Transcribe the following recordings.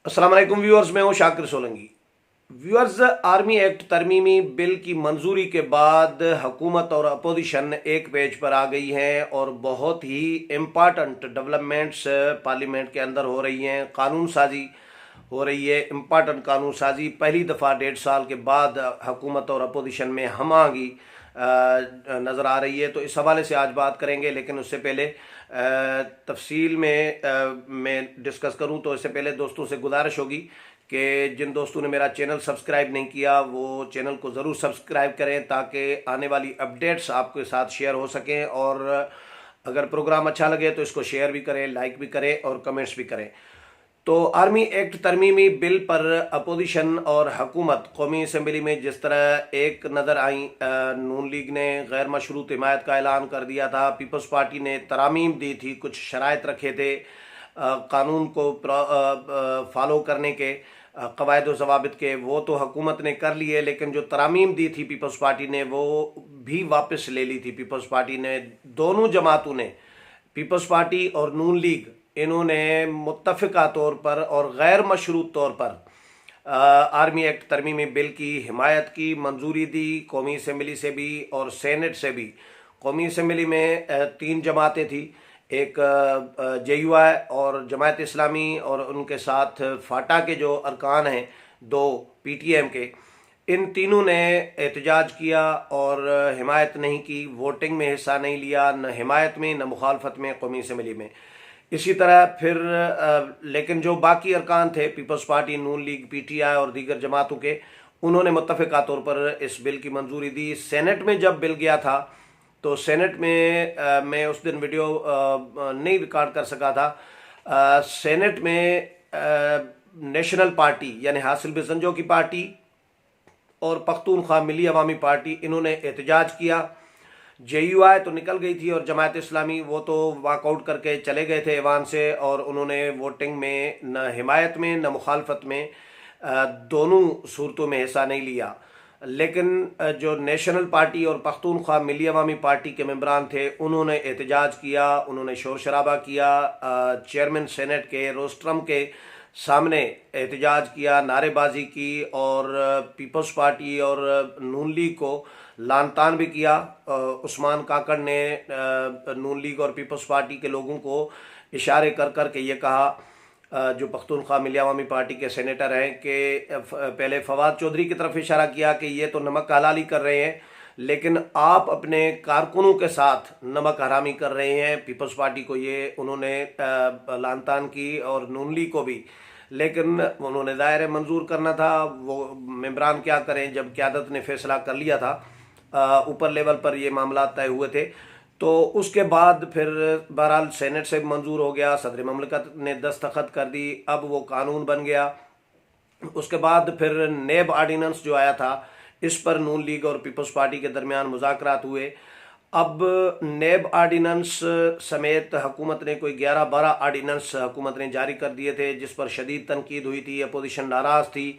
अस्सलाम वालेकुम व्यूअर्स, मैं हूं Shakir Solanki. Viewers, army act तरमीमी बिल की मंजूरी के बाद हुकूमत और अपोजिशन एक पेज पर आ गई हैं और बहुत ही इम्पॉर्टेंट डेवलपमेंट्स पार्लियामेंट के अंदर हो रही हैं। कानून साजी हो रही है, इम्पॉर्टेंट कानून साजी पहली दफ़ा 1.5 साल के बाद हुकूमत और अपोजिशन में हम आगी नज़र आ रही है। तो इस हवाले से आज बात करेंगे, लेकिन उससे पहले तफसील में मैं डिस्कस करूं तो इससे पहले दोस्तों से गुजारिश होगी कि जिन दोस्तों ने मेरा चैनल सब्सक्राइब नहीं किया वो चैनल को ज़रूर सब्सक्राइब करें ताकि आने वाली अपडेट्स आपके साथ शेयर हो सकें। और अगर प्रोग्राम अच्छा लगे तो इसको शेयर भी करें, लाइक भी करें और कमेंट्स भी करें। तो आर्मी एक्ट तरमीमी बिल पर अपोजिशन और हुकूमत कौमी असम्बली में जिस तरह एक नज़र आई, नून लीग ने गैर मशरूत हिमायत का ऐलान कर दिया था, पीपल्स पार्टी ने तरामीम दी थी, कुछ शराइत रखे थे कानून को फॉलो करने के, कवायद व ज़वाबित के, वो तो हुकूमत ने कर लिए, लेकिन जो तरामीम दी थी पीपल्स पार्टी ने वो भी वापस ले ली थी। पीपल्स पार्टी ने, दोनों जमातों ने, पीपल्स पार्टी और नून लीग, इन्होंने मुत्तफ़िका तौर पर और गैर मशरूत तौर पर आर्मी एक्ट तरमीमी बिल की हिमायत की, मंजूरी दी, कौमी असम्बली से भी और सेनेट से भी। कौमी असम्बली में 3 जमातें थी, एक JUI और जमात इस्लामी, और उनके साथ फाटा के जो अरकान हैं 2 PTM के, इन तीनों ने एहतजाज किया और हिमायत नहीं की, वोटिंग में हिस्सा नहीं लिया, न हिमायत में न मुखालफत में कौमी असम्बली में। इसी तरह फिर लेकिन जो बाकी अरकान थे, पीपल्स पार्टी, नून लीग, PTI और दीगर जमातों के, उन्होंने मुत्तफ़िका तौर पर इस बिल की मंजूरी दी। सेनेट में जब बिल गया था तो सेनेट में मैं उस दिन वीडियो नहीं रिकॉर्ड कर सका था। सेनेट में नेशनल पार्टी यानी हासिल बिजंजो की पार्टी और पख्तूनख्वा मिली अवामी पार्टी, इन्होंने एहतजाज किया। JUI तो निकल गई थी और जमात इस्लामी वो तो वॉकआउट करके चले गए थे ऐवान से, और उन्होंने वोटिंग में न हिमायत में न मुखालफत में दोनों सूरतों में हिस्सा नहीं लिया। लेकिन जो नेशनल पार्टी और पख्तूनख्वा मिली अवामी पार्टी के मेंबरान थे, उन्होंने एहतजाज किया, उन्होंने शोर शराबा किया, चेयरमैन सेनेट के रोस्ट्रम के सामने एहतजाज किया, नारेबाजी की, और पीपल्स पार्टी और नून लीग को लान तान भी किया। उस्मान काकड़ ने नून लीग और पीपल्स पार्टी के लोगों को इशारे कर कर के ये कहा, जो पख्तूनख्वा मिली अवामी पार्टी के सेनेटर हैं, कि पहले फवाद चौधरी की तरफ इशारा किया कि ये तो नमक हलाली कर रहे हैं, लेकिन आप अपने कारकुनों के साथ नमक हरामी कर रहे हैं। पीपल्स पार्टी को ये उन्होंने लान तान की और नून लीग को भी, लेकिन उन्होंने दायरे मंजूर करना था। वो मेंबरान क्या करें जब क़यादत ने फैसला कर लिया था, ऊपर लेवल पर ये मामला तय हुए थे। तो उसके बाद फिर बहरहाल सेनेट से मंजूर हो गया, सदर ममलकत ने दस्तखत कर दी, अब वो कानून बन गया। उसके बाद फिर नेब आर्डीनेंस जो आया था, इस पर नून लीग और पीपल्स पार्टी के दरमियान मुज़ाकरात हुए। अब नेब आर्डीनेंस समेत हुकूमत ने कोई 11-12 आर्डीनेंस हुकूमत ने जारी कर दिए थे, जिस पर शदीद तनकीद हुई थी, अपोजिशन नाराज़ थी।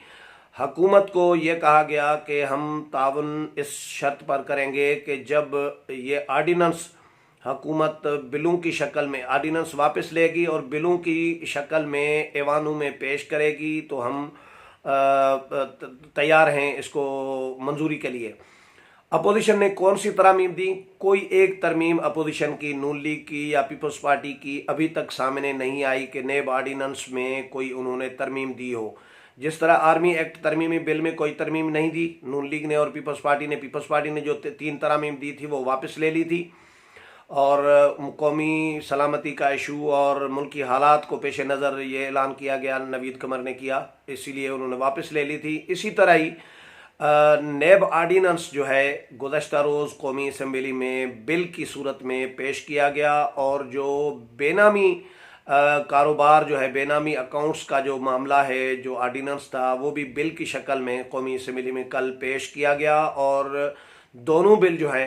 हुकूमत को ये कहा गया कि हम ताउन इस शर्त पर करेंगे कि जब ये आर्डीनेंस हुकूमत बिलों की शक्ल में आर्डीनेंस वापस लेगी और बिलों की शक्ल में ऐवानों में पेश करेगी तो हम तैयार हैं इसको मंजूरी के लिए। अपोजिशन ने कौन सी तरमीम दी? कोई एक तरमीम अपोजिशन की, नून लीग की या पीपल्स पार्टी की अभी तक सामने नहीं आई कि नेब आर्डीनेंस में कोई उन्होंने तरमीम दी हो। जिस तरह आर्मी एक्ट तरमीमी बिल में कोई तरमीम नहीं दी नून लीग ने और पीपल्स पार्टी ने जो 3 तरमीम दी थी वो वापस ले ली थी, और कौमी सलामती का इशू और मुल्की हालात को पेश नज़र ये ऐलान किया गया, नवीद कमर ने किया, इसीलिए उन्होंने वापस ले ली थी। इसी तरह ही नेब आर्डीनेंस जो है गुज़श्ता रोज़ कौमी असम्बली में बिल की सूरत में पेश किया गया, और जो बेनामी कारोबार जो है, बेनामी अकाउंट्स का जो मामला है, जो आर्डीनेंस था, वो भी बिल की शक्ल में कौमी असम्बली में कल पेश किया गया। और दोनों बिल जो है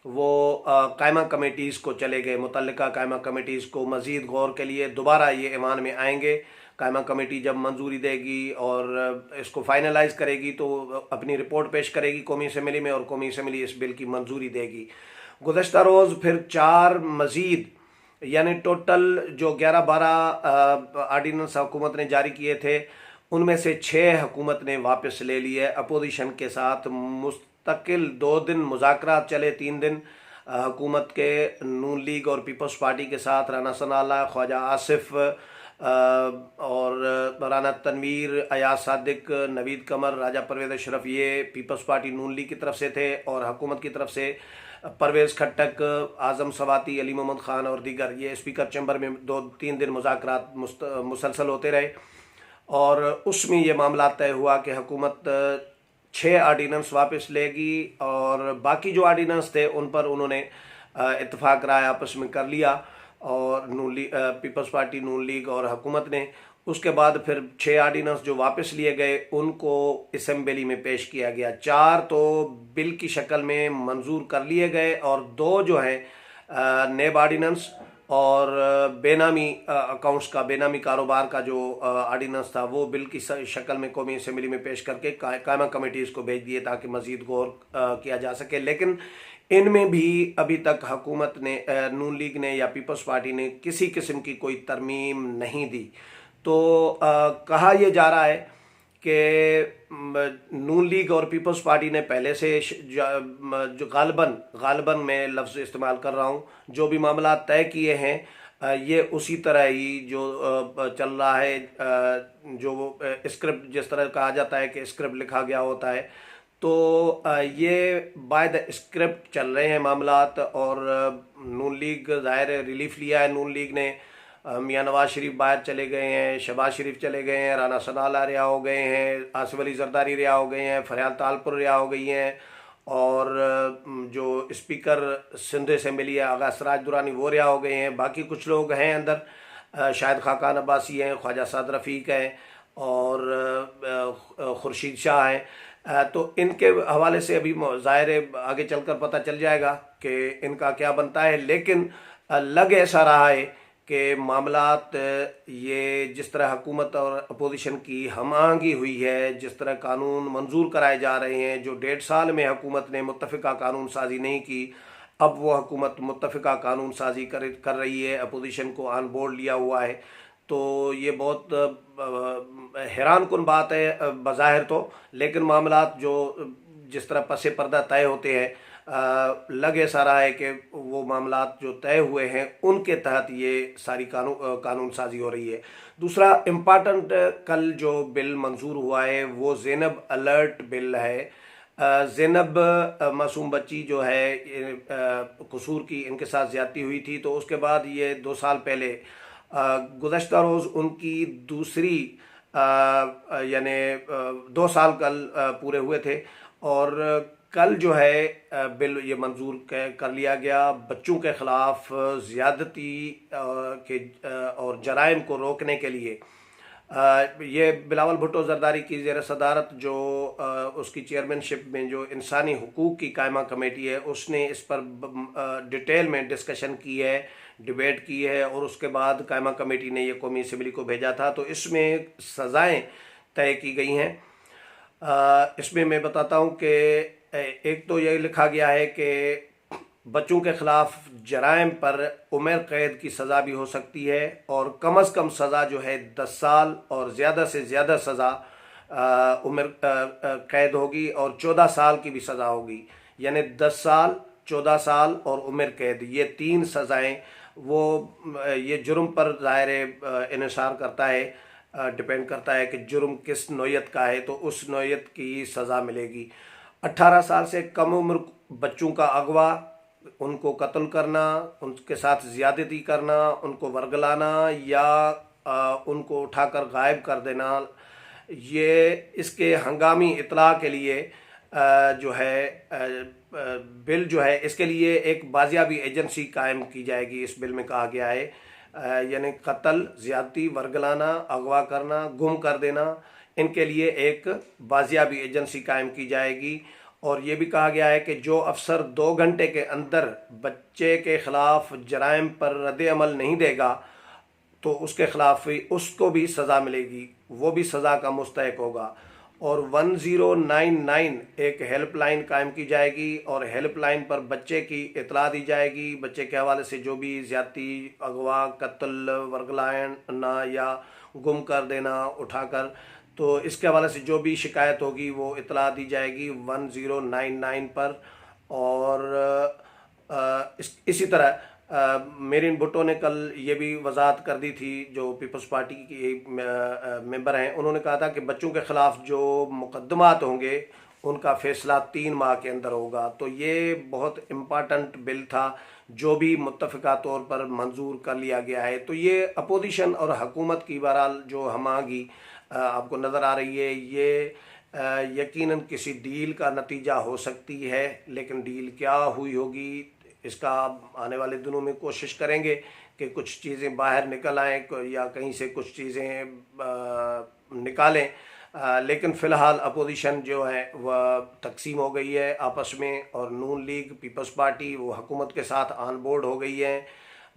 वो कायमा कमेटीज़ को चले गए, मुतल्लिका कायमा कमेटीज़ को मज़ीद गौर के लिए दोबारा ये ऐवान में आएंगे। कायमा कमेटी जब मंजूरी देगी और इसको फाइनलाइज करेगी तो अपनी रिपोर्ट पेश करेगी कौमी असम्बली में, और कौमी असम्बली इस बिल की मंजूरी देगी। गुज़श्ता रोज़ फिर 4 मज़ीद यानी टोटल जो 11-12 आर्डिनेंस हुकूमत ने जारी किए थे, उनमें से 6 हुकूमत ने वापस ले लिए। अपोजिशन के साथ मुस्तकिल 2 दिन मुज़ाकरात चले, 3 दिन हुकूमत के नून लीग और पीपल्स पार्टी के साथ राना सनाल्ला, ख्वाजा आसिफ और राना तनवीर, अयाज सादिक, नवीद कमर, राजा परवेज अशरफ, ये पीपल्स पार्टी नून लीग की तरफ से थे, और हुकूमत की तरफ से परवेज़ खट्टक, आज़म सवाती, अली मोहम्मद ख़ान और दीगर, ये स्पीकर चैम्बर में 2-3 दिन मुज़ाकरात मुसलसल होते रहे। और उसमें ये मामला तय हुआ कि हुकूमत 6 आर्डीनेंस वापस लेगी, और बाकी जो आर्डीनेंस थे उन पर उन्होंने इत्तेफाक राय आपस में कर लिया, और पीपल्स पार्टी, नून लीग और हुकूमत ने। उसके बाद फिर 6 आर्डीनेंस जो वापस लिए गए उनको असम्बली में पेश किया गया। 4 तो बिल की शक्ल में मंजूर कर लिए गए, और 2 जो हैं नेब आर्डीनेंस और बेनामी अकाउंट्स का, बेनामी कारोबार का जो आर्डीनेंस था, वो बिल की शक्ल में कौमी असम्बली में पेश करके कायमा कमेटीज़ को भेज दिए ताकि मज़ीद गौर किया जा सके। लेकिन इनमें भी अभी तक हुकूमत ने, नून लीग ने या पीपल्स पार्टी ने किसी किस्म की कोई तरमीम नहीं दी। तो कहा यह जा रहा है कि नून लीग और पीपल्स पार्टी ने पहले से जो गालबन मैं लफ्ज़ इस्तेमाल कर रहा हूँ, जो भी मामला तय किए हैं ये उसी तरह ही जो चल रहा है, जो स्क्रिप्ट, जिस तरह कहा जाता है कि स्क्रिप्ट लिखा गया होता है, तो ये बाय द स्क्रिप्ट चल रहे हैं मामलात। और नून लीग ज़ाहिर रिलीफ लिया है, नून लीग ने मियाँ नवाज शरीफ बाहर चले गए हैं, शहबाज शरीफ चले गए हैं, राना सनाल्ला रिहा हो गए हैं, आसिफ अली जरदारी रिहा हो गए हैं, फरियाद तालपुर रिहा हो गई हैं, और जो स्पीकर सिंध असम्बली है आगा सराज दुरानी वो रिहा हो गए हैं। बाकी कुछ लोग हैं अंदर, शायद खाकान अब्बासी हैं, ख्वाजा साद रफ़ीक हैं, और खुर्शीद शाह हैं। तो इनके हवाले से अभी ज़ाहिर आगे चलकर पता चल जाएगा कि इनका क्या बनता है। लेकिन लग ऐसा रहा है कि मामलात ये जिस तरह हुकूमत और अपोजिशन की हम आहंगी हुई है, जिस तरह कानून मंजूर कराए जा रहे हैं, जो 1.5 साल में हुकूमत ने मुत्तफ़िका कानून साजी नहीं की, अब वो हुकूमत मुत्तफ़िका कानून साजी कर रही है, अपोजिशन को ऑन बोर्ड लिया हुआ है। तो ये बहुत हैरान कुन बात है बज़ाहिर तो, लेकिन मामलात जो जिस तरह पसे पर्दा तय होते हैं, लग ऐसा रहा है कि वो मामलात जो तय हुए हैं उनके तहत ये सारी कानून साजी हो रही है। दूसरा इम्पॉर्टेंट, कल जो बिल मंजूर हुआ है वो ज़ैनब अलर्ट बिल है। ज़ैनब मासूम बच्ची जो है, कसूर की इनके साथ ज़्यादती हुई थी, तो उसके बाद ये 2 साल पहले गुज़श्ता रोज़ उनकी दूसरी यानी 2 साल कल पूरे हुए थे, और कल जो है बिल ये मंजूर कर लिया गया। बच्चों के ख़िलाफ़ ज़्यादती के और जराइम को रोकने के लिए ये बिलावल भुट्टो जरदारी की ज़ेर सदारत जो उसकी चेयरमैनशिप में जो इंसानी हुकूक की कायमा कमेटी है, उसने इस पर डिटेल में डिस्कशन की है, डिबेट की है, और उसके बाद कायमा कमेटी ने ये कौमी असम्बली को भेजा था। तो इसमें सज़ाएँ तय की गई हैं। इसमें मैं बताता हूँ कि एक तो ये लिखा गया है कि बच्चों के ख़िलाफ़ जराइम पर उम्र कैद की सज़ा भी हो सकती है, और कम अज़ कम सज़ा जो है 10 साल और ज़्यादा से ज़्यादा सज़ा उम्र कैद होगी, और 14 साल की भी सज़ा होगी। यानी 10 साल, 14 साल और उम्र कैद, ये 3 सज़ाएँ वो ये जुर्म पर ज़ाहिर इन्हिसार करता है, डिपेंड करता है कि जुर्म किस नौयत का है, तो उस नौयत की सज़ा मिलेगी। 18 साल से कम उम्र बच्चों का अगवा, उनको कत्ल करना, उनके साथ ज़्यादती करना, उनको वर्गलाना या उनको उठाकर गायब कर देना, ये इसके हंगामी इतला के लिए जो है बिल जो है, इसके लिए एक बाजियाबी एजेंसी कायम की जाएगी। इस बिल में कहा गया है, यानी कत्ल, ज़्यादती, वर्गलाना, अगवा करना, गुम कर देना, इनके लिए एक बाजियाबी एजेंसी कायम की जाएगी। और ये भी कहा गया है कि जो अफसर 2 घंटे के अंदर बच्चे के ख़िलाफ़ जराइम पर रद्द अमल नहीं देगा, तो उसके ख़िलाफ़ उसको भी सज़ा मिलेगी, वो भी सज़ा का मुस्तहक होगा। और 1099 एक हेल्पलाइन कायम की जाएगी और हेल्पलाइन पर बच्चे की इतला दी जाएगी। बच्चे के हवाले से जो भी ज्यादती, अगवा, कत्ल, वर्गलाना या गुम कर देना उठाकर, तो इसके हवाले से जो भी शिकायत होगी वो इतला दी जाएगी 1099 पर। और इसी तरह मेरिन भुट्टो ने कल ये भी वजाहत कर दी थी, जो पीपल्स पार्टी की मेंबर हैं, उन्होंने कहा था कि बच्चों के खिलाफ जो मुकदमात होंगे उनका फैसला 3 माह के अंदर होगा। तो ये बहुत इम्पॉर्टेंट बिल था जो भी मुत्तफ़िका तौर पर मंजूर कर लिया गया है। तो ये अपोजिशन और हुकूमत की बहरहाल जो हमागी आपको नज़र आ रही है, ये यकीनन किसी डील का नतीजा हो सकती है, लेकिन डील क्या हुई होगी इसका आने वाले दिनों में कोशिश करेंगे कि कुछ चीज़ें बाहर निकल आएँ या कहीं से कुछ चीज़ें निकालें। लेकिन फ़िलहाल अपोजिशन जो है वह तकसीम हो गई है आपस में, और नून लीग, पीपल्स पार्टी वो हुकूमत के साथ ऑन बोर्ड हो गई है।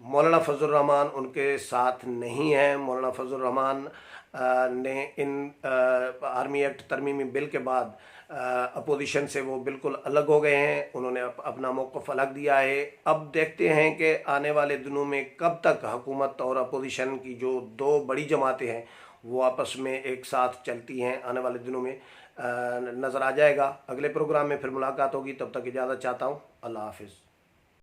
मौलाना फजल रहमान उनके साथ नहीं हैं। मौलाना फजल रहमान ने इन आर्मी एक्ट तरमीमी बिल के बाद अपोजिशन से वो बिल्कुल अलग हो गए हैं। उन्होंने अपना मौक़िफ़ अलग दिया है। अब देखते हैं कि आने वाले दिनों में कब तक हुकूमत और अपोजिशन की जो दो बड़ी जमातें हैं वो आपस में एक साथ चलती हैं, आने वाले दिनों में नज़र आ जाएगा। अगले प्रोग्राम में फिर मुलाकात होगी, तब तक इजाज़त चाहता हूँ। अल्लाह हाफिज़।